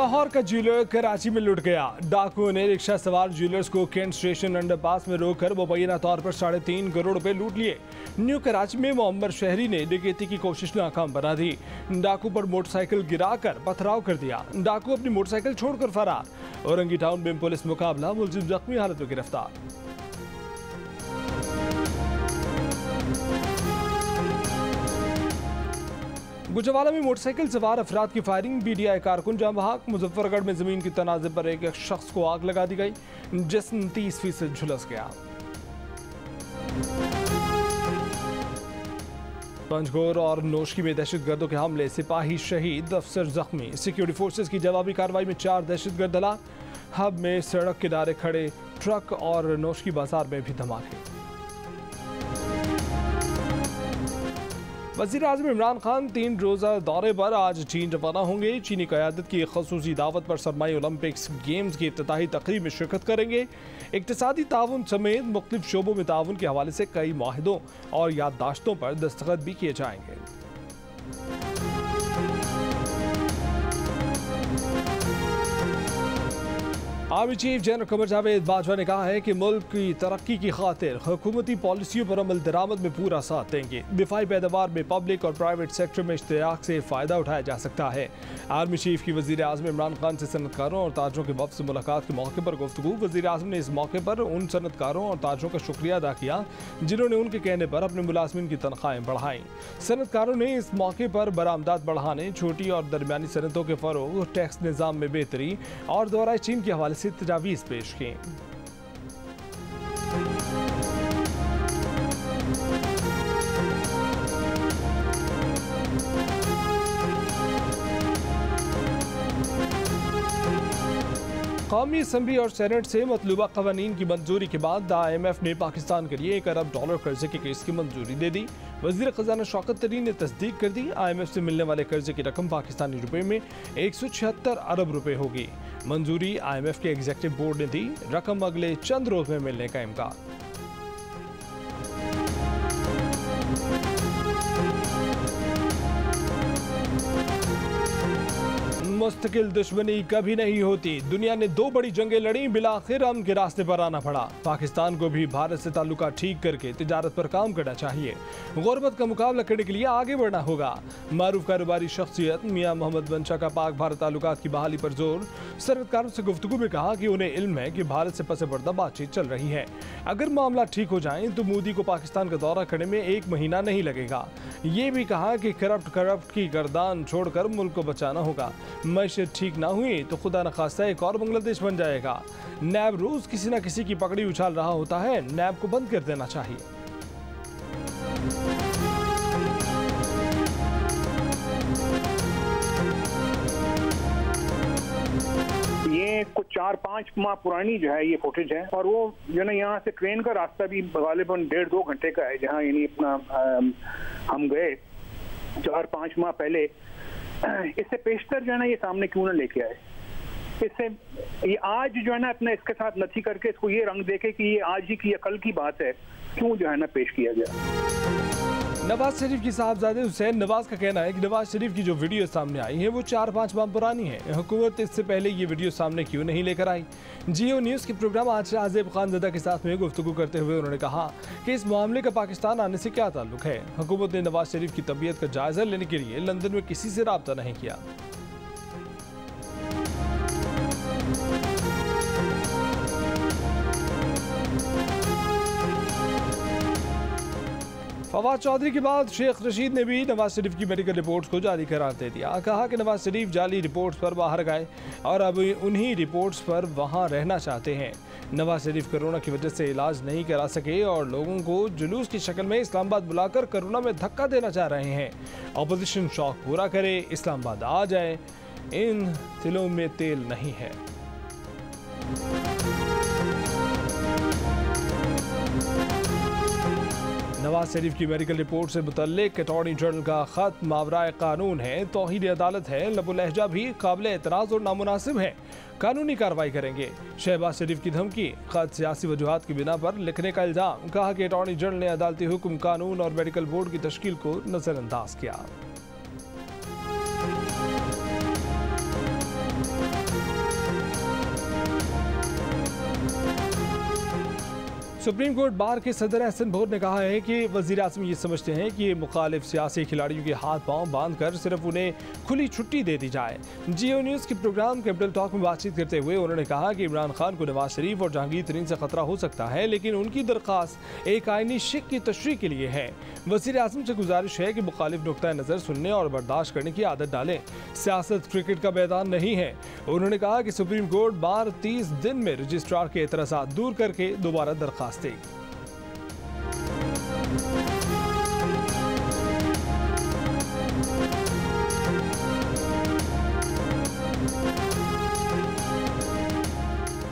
लाहौर का ज्वेलर कराची में लुट गया। डाकुओं ने रिक्शा सवार ज्वेलर्स को कैंट स्टेशन अंडरपास में रोककर मुबैना तौर पर 3.5 करोड़ रुपए लूट लिए। न्यू कराची में मोहम्मद शहरी ने डकैती की कोशिश नाकाम बना दी। डाकू पर मोटरसाइकिल गिराकर पथराव कर दिया। डाकू अपनी मोटरसाइकिल छोड़कर फरार। औरंगी टाउन में पुलिस मुकाबला, मुलजिम जख्मी हालत में गिरफ्तार। गुजरावाला में मोटरसाइकिल सवार अफराद की फायरिंग, बीडीआई कारकुन जाम बहक। मुजफ्फरगढ़ में जमीन की तनाज़े पर एक शख्स को आग लगा दी गई, जिस्म 30% झुलस गया। पंजगोर और नोशकी में दहशतगर्दों के हमले, सिपाही शहीद, अफसर जख्मी। सिक्योरिटी फोर्सेस की जवाबी कार्रवाई में 4 दहशतगर्द हलाक। हब में सड़क किनारे खड़े ट्रक और नोशकी बाजार में भी धमाके। वज़ीर-ए-आज़म इमरान खान 3 रोज़ा दौरे पर आज चीन रवाना होंगे। चीनी क़यादत की ख़ुसूसी दावत पर सरमाई ओलंपिक्स गेम्स की इफ्तिताही तक़रीब में शिरकत करेंगे। इक़्तिसादी ताउन समेत मुख्तलिफ शोबों में ताउन के हवाले से कई मुआहिदों और याददाश्तों पर दस्तखत भी किए जाएंगे। Army chief general Qamar Javed Bajwa ने कहा है कि मुल्क की तरक्की की खातिर हुकूमती पॉलिसियों पर अमल दरामद में पूरा साथ देंगे। दिफाई पैदावार में पब्लिक और प्राइवेट सेक्टर में इश्तिराक से फ़ायदा उठाया जा सकता है। आर्मी चीफ की वज़ीर-ए-आज़म इमरान खान से सनतकारों और ताजरों के वफ़द से मुलाकात के मौके पर गुफ्तगू। वज़ीर-ए-आज़म ने इस मौके पर उन सनतकारों और ताजरों का शुक्रिया अदा किया जिन्होंने उनके कहने पर अपने मुलाजमिन की तनख्वाहें बढ़ाईं। सनतकारों ने इस मौके पर बरामदात बढ़ाने, छोटी और दरमियानी सनतों के फ़रोग़, टैक्स निज़ाम में बेहतरी और दौरा चीन के हवाले से तजावीज़ पेश की। कौमी असम्बली और सेनेट से मतलूबा कवानीन की मंजूरी के बाद IMF ने पाकिस्तान के लिए $1 अरब कर्जे के केस की मंजूरी दे दी। वज़ीर ख़ज़ाना शौकत तरीन ने तस्दीक कर दी। IMF से मिलने वाले कर्जे की रकम पाकिस्तानी रुपए में 176 अरब रुपए होगी। मंजूरी IMF के एग्जीक्यूटिव बोर्ड ने दी। रकम अगले चंद रोज में मिलने का इम्कान। मुस्तकिल दुश्मनी कभी नहीं होती। दुनिया ने 2 बड़ी जंगें लड़ी, बिलाखिर अमन के रास्ते पर आना पड़ा। पाकिस्तान को भी भारत से ताल्लुका ठीक करके तिजारत पर काम करना चाहिए। गुर्बत का मुकाबला करने के लिए आगे बढ़ना होगा। मारूफ कारोबारी शख्सियत मियां मोहम्मद बनशा का पाक भारत ताल्लुकात की बहाली पर जोर। सनतकारों से गुफ्तगू में कहा कि उन्हें इल्म है कि भारत से पसे पर्दा बातचीत चल रही है। अगर मामला ठीक हो जाए तो मोदी को पाकिस्तान का दौरा करने में 1 महीना नहीं लगेगा। ये भी कहा कि करप्ट की गर्दान छोड़कर मुल्क को बचाना होगा। मैशत ठीक ना हुई तो खुदा न खास्ता एक और बांग्लादेश बन जाएगा। नैब रोज किसी न किसी की पकड़ी उछाल रहा होता है, नैब को बंद कर देना चाहिए। ये कुछ 4-5 माह पुरानी जो है ये फुटेज है, और वो जो ना यहाँ से ट्रेन का रास्ता भी गालिबन 1.5-2 घंटे का है, जहाँ यानी अपना हम गए 4-5 माह पहले। इससे पेशतर जो है ना ये सामने क्यों ना लेके आए। इससे ये आज जो है ना अपने इसके साथ नथी करके इसको ये रंग देखे कि ये आज ही की या कल की बात है, क्यों जो है ना पेश किया गया। नवाज शरीफ की साहबजादे हुसैन नवाज का कहना है कि नवाज शरीफ की जो वीडियो सामने आई है वो 4-5 माह पुरानी है। हुकूमत इससे पहले ये वीडियो सामने क्यों नहीं लेकर आई। जियो न्यूज़ के प्रोग्राम आज आज़ेब खानज़दा के साथ में गुफ्तगू करते हुए उन्होंने कहा कि इस मामले का पाकिस्तान आने से क्या ताल्लुक है। हुकूमत ने नवाज शरीफ की तबीयत का जायजा लेने के लिए लंदन में किसी से रब्ता नहीं किया। फवाद चौधरी के बाद शेख रशीद ने भी नवाज शरीफ की मेडिकल रिपोर्ट्स को जाली करार दे दिया। कहा कि नवाज शरीफ जाली रिपोर्ट्स पर बाहर गए और अब उन्हीं रिपोर्ट्स पर वहां रहना चाहते हैं। नवाज शरीफ कोरोना की वजह से इलाज नहीं करा सके और लोगों को जुलूस की शक्ल में इस्लामाबाद बुलाकर कोरोना में धक्का देना चाह रहे हैं। अपोजिशन शौक पूरा करे, इस्लामाबाद आ जाए, इन दिलों में तेल नहीं है। नवाज शरीफ की मेडिकल रिपोर्ट से मुतल्लिक अटॉर्नी जनरल का खत मावराए कानून है, तौहीन अदालत है, लबो लहजा भी काबिल एतराज़ और नामुनासिब है। कानूनी कार्रवाई करेंगे। शहबाज शरीफ की धमकी, खत सियासी वजूहात की बिना पर लिखने का इल्ज़ाम। कहा कि अटॉर्नी जनरल ने अदालती हुक्म, कानून और मेडिकल बोर्ड की तश्कील को नजरअंदाज किया। सुप्रीम कोर्ट बार के सदर एहसन भोर ने कहा है कि वज़ीर आज़म ये समझते हैं कि मुखालिफ सियासी खिलाड़ियों के हाथ पांव बांध कर सिर्फ उन्हें खुली छुट्टी दे दी जाए। जियो न्यूज़ के प्रोग्राम कैपिटल टॉक में बातचीत करते हुए उन्होंने कहा कि इमरान खान को नवाज शरीफ और जहांगीर तरीन से खतरा हो सकता है, लेकिन उनकी दरख्वास्त एक आईनी शिक की तशरीह के लिए है। वज़ीर आज़म से गुजारिश है कि मुखालिफ नुक्ता नज़र सुनने और बर्दाश्त करने की आदत डालें। सियासत क्रिकेट का मैदान नहीं है। उन्होंने कहा कि सुप्रीम कोर्ट बार 30 दिन में रजिस्ट्रार के एतराज़ात दूर करके दोबारा दरख्वास्त देगी।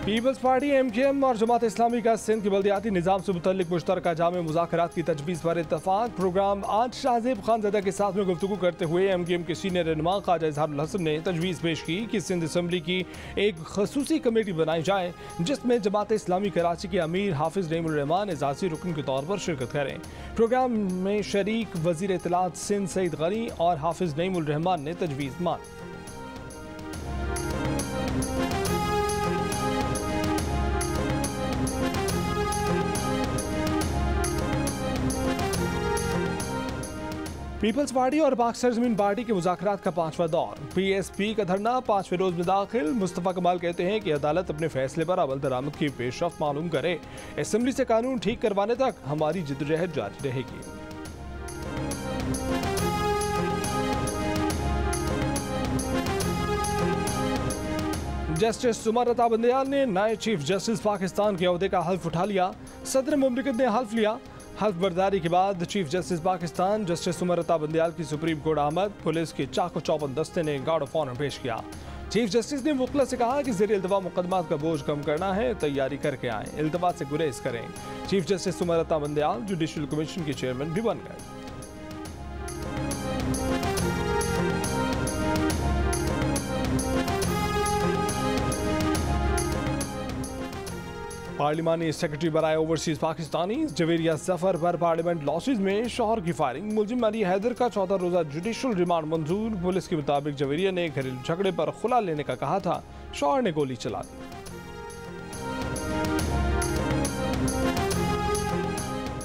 पीपल्स पार्टी MKM और जमात इस्लामी का सिंध के बल्दियाती निज़ाम से मुतल्लिक मुश्तरका जामे मुज़ाकरात की तजवीज़ पर इत्तफाक। प्रोग्राम आज शाहज़ेब खानज़दा के साथ में गुफ्तगू करते हुए MKM के सीनियर रहनुमा ख्वाजा इजहारुल हसन ने तजवीज़ पेश की कि सिंध असम्बली की एक खसूसी कमेटी बनाई जाए जिसमें जमात इस्लामी कराची के अमीर हाफिज़ नईमुर रहमान एजाज़ी रुकन के तौर पर शिरकत करें। प्रोग्राम में शरीक वज़ीर इत्तलात सिंध सईद गनी और हाफिज़ नईमुर रहमान ने तजवीज़ मानी। पीपल्स पार्टी और पाक सरजमीन पार्टी के मुज़ाकरात का 5वां दौर। PSP का धरना 5वें रोज में दाखिल। मुस्तफ़ा कमाल कहते हैं कि अदालत अपने फैसले पर अमल दरामद की पेशरफ्त मालूम करे। असम्बली से कानून ठीक करवाने तक हमारी जिद्दोजहद जारी रहेगी। जस्टिस उमर अता बंदयाल ने नए चीफ जस्टिस पाकिस्तान के ओहदे का हल्फ उठा लिया। सदर मुमलिकत ने हल्फ लिया। हल्फ बर्दारी के बाद chief justice Pakistan justice Umar Ata Bandial की सुप्रीम कोर्ट आमद। पुलिस के चाको चौबंद दस्ते ने गार्ड ऑफ ऑनर पेश किया। चीफ जस्टिस ने वकला से कहा कि ज़ेर इल्तवा मुकदमात का बोझ कम करना है, तैयारी करके आएँ, इल्तवा से गुरेज करें। Chief justice Umar Ata Bandial judicial commission के चेयरमैन भी बन गए। पार्लिमानी सेक्रेटरी बराए ओवरसीज पाकिस्तानी जवेरिया जफर पर पार्लियामेंट लॉसेज में शौहर की फायरिंग। मुलजिम अली हैदर का 14 रोजा जुडिशल रिमांड मंजूर। पुलिस के मुताबिक जवेरिया ने घरेलू झगड़े पर खुला लेने का कहा था, शौहर ने गोली चला दी।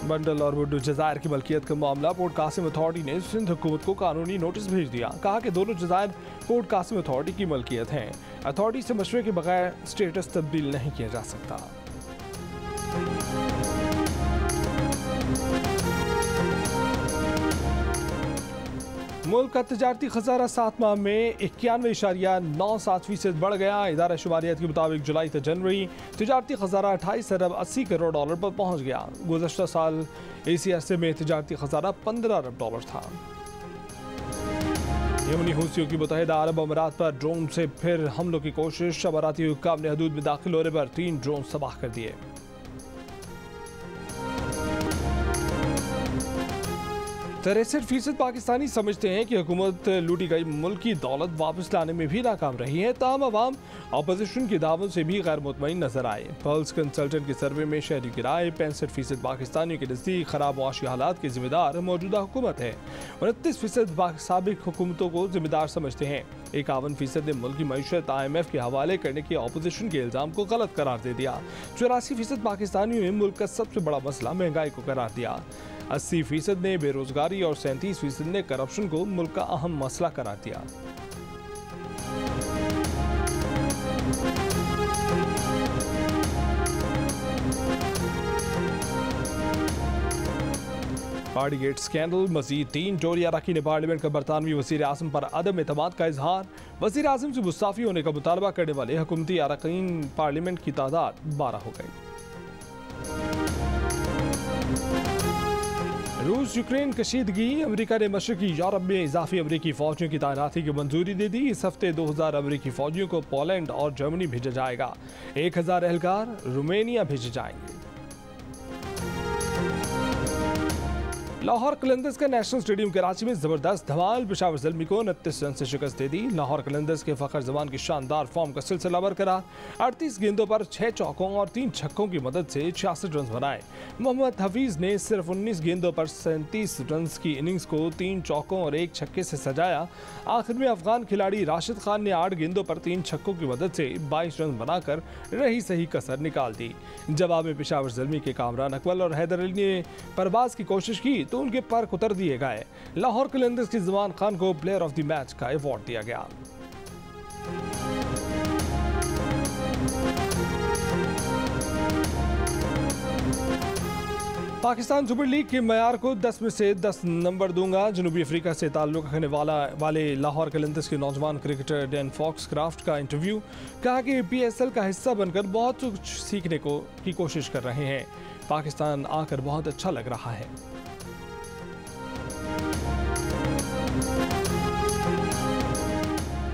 बंडल और वुडू जजायर की मलकियत का मामला। पोर्ट कासिम अथॉरिटी ने सिंध हुकूमत को कानूनी नोटिस भेज दिया। कहा कि दोनों जजायर पोर्ट कासिम अथॉरिटी की मलकियत हैं। अथॉरिटी से मशवरे के बगैर स्टेटस तब्दील नहीं किया जा सकता। मुल्क का तजारती खजाना 7 माह में 91.97% बढ़ गया। इदारा शुमारियात के मुताबिक जुलाई से जनवरी तजारती खजाना 28 अरब 80 करोड़ डॉलर पर पहुंच गया। गुज़श्ता साल इसी अरसे में तजारती खजाना 15 अरब डॉलर था। यमनी हूसियों की मुत्तहिदा अरब अमीरात पर ड्रोन से फिर हमलों की कोशिश। अमाराती हुक्काम ने हदूद में दाखिल होने पर 3 ड्रोन तबाह कर दिए। 63% पाकिस्तानी समझते हैं कि हुकूमत लूटी गई मुल्क की दौलत वापस लाने में भी नाकाम रही है। ताम अवाम अपोजिशन की दावों से भी गैर मुतमईन नजर आए। पल्स कंसल्टेंट के सर्वे में शहरी की राय 65% पाकिस्तानियों के नज़दीक खराब मुआशी हालात के जिम्मेदार मौजूदा हुकूमत है। 29% साबिक हुकूमतों को जिम्मेदार समझते हैं। 51% ने मुल्क की मईशत IMF के हवाले करने के अपोजिशन के इल्ज़ाम को गलत करार दे दिया। 84% पाकिस्तानियों ने मुल्क का सबसे बड़ा मसला महंगाई को करार दिया। 80% ने बेरोजगारी और 37% ने करप्शन को मुल्क का अहम मसला करार दिया। पार्टी गेट स्कैंडल मजीद 3 टोरी अरकान पार्लियामेंट का बरतानवी वज़ीर आज़म पर अदम एतमाद का इजहार। वज़ीर आज़म से मुस्ताफ़ी होने का मुतालबा करने वाले हुकूमती अरकान पार्लियामेंट की तादाद 12 हो गई। रूस यूक्रेन कशीदगी। अमेरिका ने मशरकी यूरोप में इजाफी अमेरिकी फौजियों की तैनाती की मंजूरी दे दी। इस हफ्ते 2000 अमेरिकी फौजियों को पोलैंड और जर्मनी भेजा जाएगा। 1000 एहलकार रोमेनिया भेजे जाएंगे। लाहौर कलंदर्स का नेशनल स्टेडियम कराची में जबरदस्त धमाल, पेशावर ज़ल्मी को 29 रन से शिकस्त दे दी। लाहौर कलंदर्स के फखर जमान की शानदार फॉर्म का सिलसिला बरकरार, 38 गेंदों पर 6 चौकों और 3 छक्कों की मदद से 66 रन बनाए। मोहम्मद हफीज ने सिर्फ 19 गेंदों पर 37 रन की इनिंग्स को 3 चौकों और 1 छक्के से सजाया। आखिर में अफगान खिलाड़ी राशिद खान ने 8 गेंदों पर 3 छक्कों की मदद से 22 रन बनाकर रही सही कसर निकाल दी। जवाब में पेशावर ज़ल्मी के कामरान अकबल और हैदर अली ने परवाज की कोशिश की तो उनके पर उतर दिए गए। लाहौर कलंदर्स की ज़मान खान को प्लेयर ऑफ द मैच का अवार्ड दिया गया। पाकिस्तान सुपर लीग के मयार को 10 में से 10 नंबर दूंगा। जनूबी अफ्रीका से ताल्लुक़ रखने वाले लाहौर कलंदर्स के नौजवान क्रिकेटर डैन फॉक्सक्राफ्ट का इंटरव्यू, कहा कि PSL का हिस्सा बनकर बहुत कुछ सीखने की कोशिश कर रहे हैं। पाकिस्तान आकर बहुत अच्छा लग रहा है।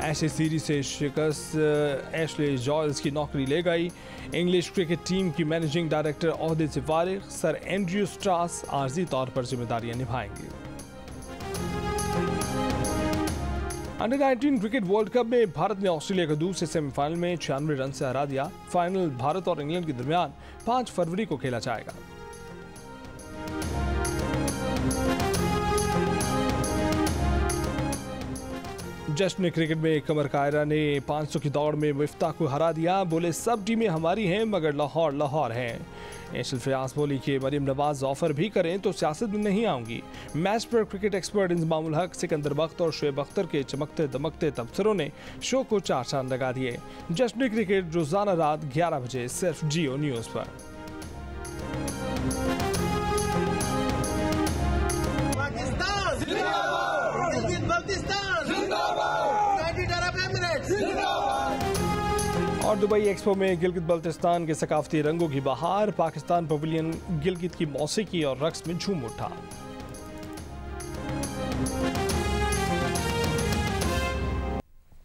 ऐशे सीरीज से शिकस्त एशले जॉयल्स की नौकरी ले गई। इंग्लिश क्रिकेट टीम की मैनेजिंग डायरेक्टर ओहदे से फारिग, सर एंड्रयू स्ट्रास आर्जी तौर पर जिम्मेदारियां निभाएंगे। अंडर-19 क्रिकेट वर्ल्ड कप में भारत ने ऑस्ट्रेलिया को दूसरे सेमीफाइनल में 96 रन से हरा दिया। फाइनल भारत और इंग्लैंड के दरमियान 5 फरवरी को खेला जाएगा। जश्न क्रिकेट में कमर कायरा ने 500 की दौड़ में मिफ्ताह को हरा दिया। बोले सब टीमें हमारी हैं मगर लाहौर लाहौर हैं। एशल फयाज बोली कि मरीम नवाज ऑफर भी करें तो सियासत में नहीं आऊंगी। मैच पर क्रिकेट एक्सपर्ट इंजमामुल हक, सिकंदर बख्त और शुएब अख्तर के चमकते दमकते तबसरों ने शो को 4 चांद लगा दिए। जश्न क्रिकेट रोजाना रात 11 बजे सिर्फ जियो न्यूज़ पर। और दुबई एक्सपो में गिलगित बल्तिस्तान के सकाफती रंगों की बहार, पाकिस्तान पवेलियन गिलगित की मौसीकी और रक्स में झूम उठा।